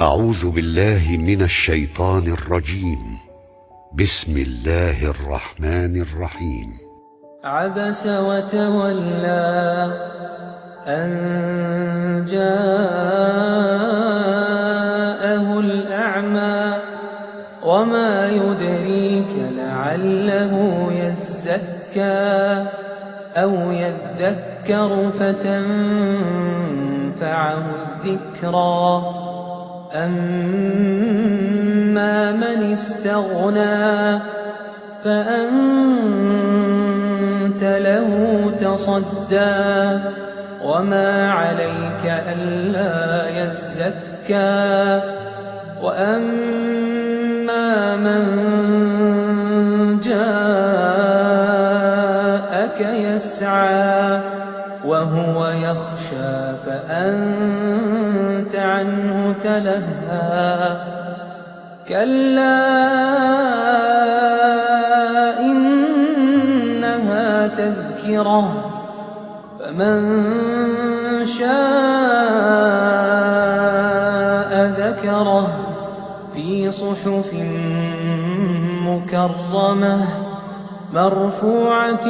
أعوذ بالله من الشيطان الرجيم. بسم الله الرحمن الرحيم. عبس وتولى أن جاءه الأعمى وما يدريك لعله يزكى أو يذكر فتنفعه الذكرى أما من استغنى فأنت له تصدى وما عليك ألا يزكى وأما من جاءك يسعى وهو يخشى فأنت عنه تلهى كلا إنها تذكرة فمن شاء ذكره في صحف مكرمة مرفوعة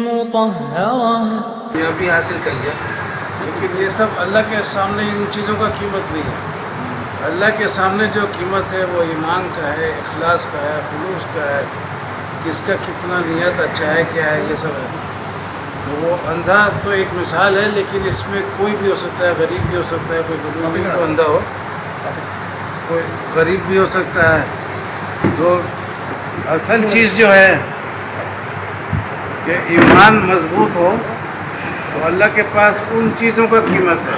مطهرة। ये अभी हासिल कर लिया, लेकिन ये सब अल्लाह के सामने इन चीज़ों का कीमत नहीं है। अल्लाह के सामने जो कीमत है वो ईमान का है, इखलास का है, खुलूस का है, किसका कितना नियत अच्छा है, क्या है, ये सब है। तो वो अंधा तो एक मिसाल है, लेकिन इसमें कोई भी हो सकता है, गरीब भी हो सकता है, कोई ज़रूरी नहीं तो अंधा हो, कोई गरीब भी हो सकता है। तो असल चीज़ जो है कि ईमान मजबूत हो तो अल्लाह के पास उन चीज़ों का कीमत है।